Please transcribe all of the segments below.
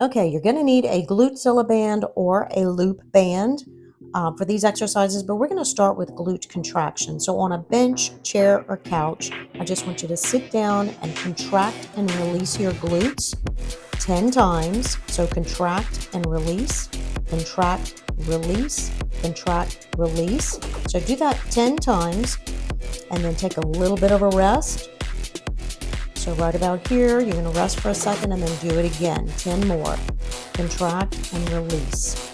Okay, you're going to need a glute band or a loop band for these exercises, but we're going to start with glute contraction. So on a bench, chair, or couch, I just want you to sit down and contract and release your glutes 10 times. So contract and release, contract, release, contract, release. So do that 10 times and then take a little bit of a rest. So right about here, you're going to rest for a second and then do it again. 10 more. Contract and release.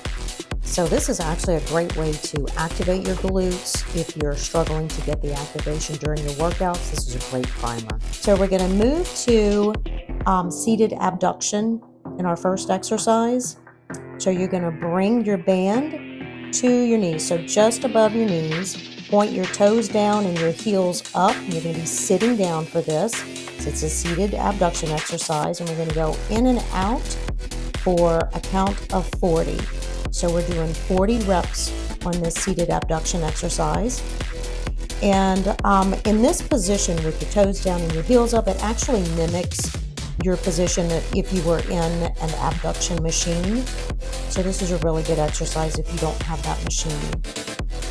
So this is actually a great way to activate your glutes. If you're struggling to get the activation during your workouts, this is a great primer. So we're going to move to seated abduction in our first exercise. So you're going to bring your band to your knees. So just above your knees, point your toes down and your heels up. You're going to be sitting down for this. It's a seated abduction exercise, and we're going to go in and out for a count of 40. So we're doing 40 reps on this seated abduction exercise. And in this position with your toes down and your heels up, it actually mimics your position if you were in an abduction machine. So this is a really good exercise if you don't have that machine.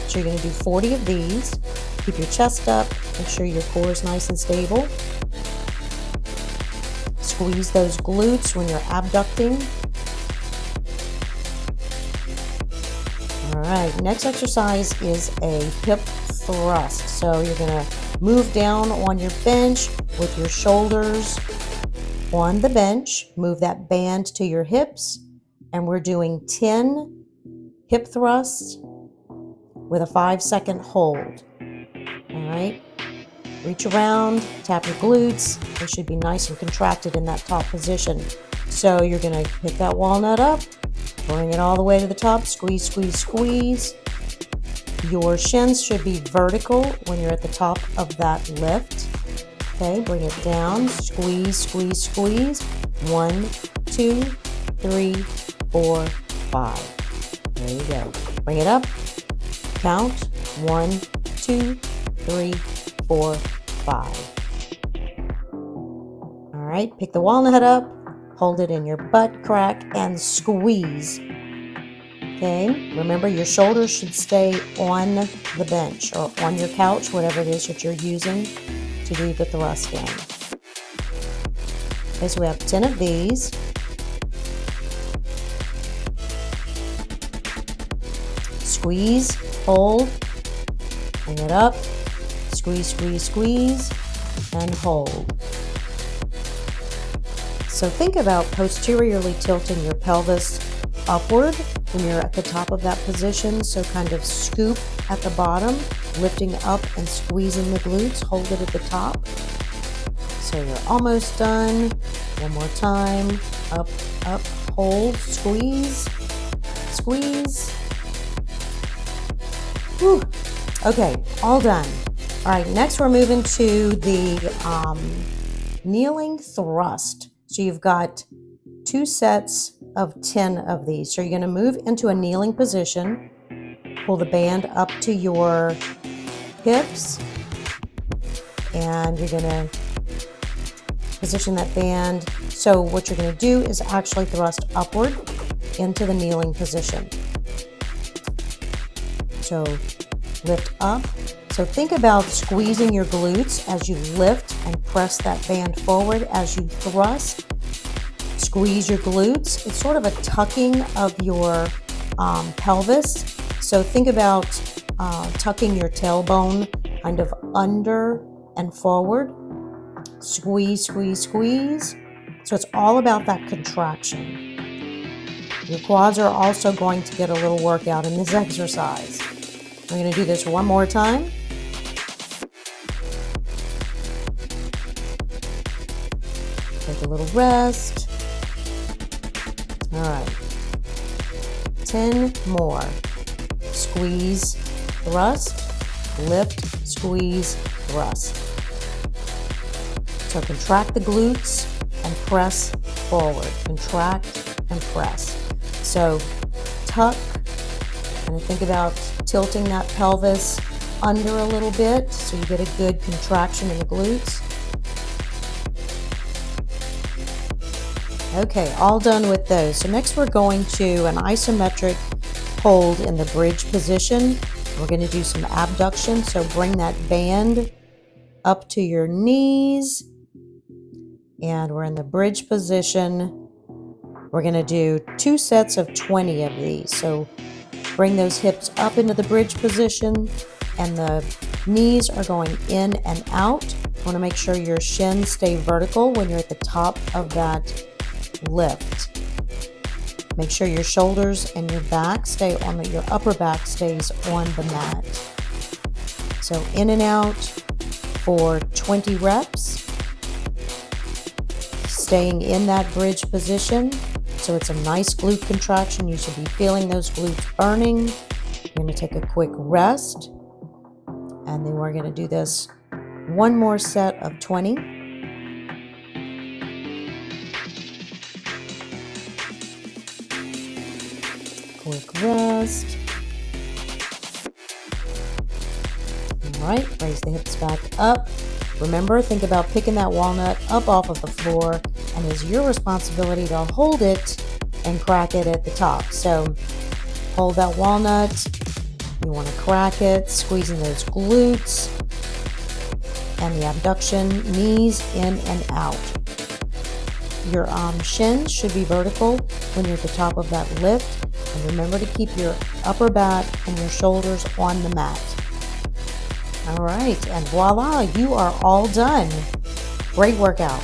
So you're going to do 40 of these. Keep your chest up. Make sure your core is nice and stable. Squeeze those glutes when you're abducting. All right, next exercise is a hip thrust. So you're going to move down on your bench with your shoulders on the bench. Move that band to your hips, and we're doing 10 hip thrusts with a 5-second hold. All right. Reach around, tap your glutes. They should be nice and contracted in that top position. So you're going to pick that walnut up, bring it all the way to the top, squeeze, squeeze, squeeze. Your shins should be vertical when you're at the top of that lift. Okay, bring it down, squeeze, squeeze, squeeze. 1, 2, 3, 4, 5. There you go. Bring it up, count. 1, 2, 3, 4, 5. All right, pick the walnut up, hold it in your butt crack, and squeeze. Okay, remember your shoulders should stay on the bench or on your couch, whatever it is that you're using to do the thrust in. Okay, so we have 10 of these. Squeeze, hold, bring it up. Squeeze, squeeze, squeeze, and hold. So think about posteriorly tilting your pelvis upward when you're at the top of that position. So kind of scoop at the bottom, lifting up and squeezing the glutes. Hold it at the top. So you're almost done. One more time. Up, up, hold, squeeze, squeeze. Whew. Okay, all done. All right, next we're moving to the kneeling thrust. So you've got 2 sets of 10 of these. So you're going to move into a kneeling position, pull the band up to your hips, and you're going to position that band. So what you're going to do is actually thrust upward into the kneeling position. So lift up. So think about squeezing your glutes as you lift and press that band forward as you thrust. Squeeze your glutes. It's sort of a tucking of your pelvis. So think about tucking your tailbone kind of under and forward. Squeeze, squeeze, squeeze. So it's all about that contraction. Your quads are also going to get a little workout in this exercise. We're going to do this one more time. Take a little rest. All right. 10 more. Squeeze, thrust, lift, squeeze, thrust. So contract the glutes and press forward. Contract and press. So tuck, and think about tilting that pelvis under a little bit so you get a good contraction in the glutes. Okay, all done with those. So next we're going to an isometric hold in the bridge position. We're going to do some abduction. So bring that band up to your knees. And we're in the bridge position. We're going to do 2 sets of 20 of these. So bring those hips up into the bridge position, and the knees are going in and out. You want to make sure your shins stay vertical when you're at the top of that lift. Make sure your shoulders and your back stay on your upper back stays on the mat. So in and out for 20 reps, staying in that bridge position. So it's a nice glute contraction. You should be feeling those glutes burning. You're going to take a quick rest, and then we're going to do this one more set of 20. Quick rest. All right, raise the hips back up. Remember, think about picking that walnut up off of the floor, and it's your responsibility to hold it and crack it at the top. So hold that walnut. You want to crack it, squeezing those glutes and the abduction, knees in and out. Your shins should be vertical when you're at the top of that lift. And remember to keep your upper back and your shoulders on the mat. All right, and voila, you are all done. Great workout.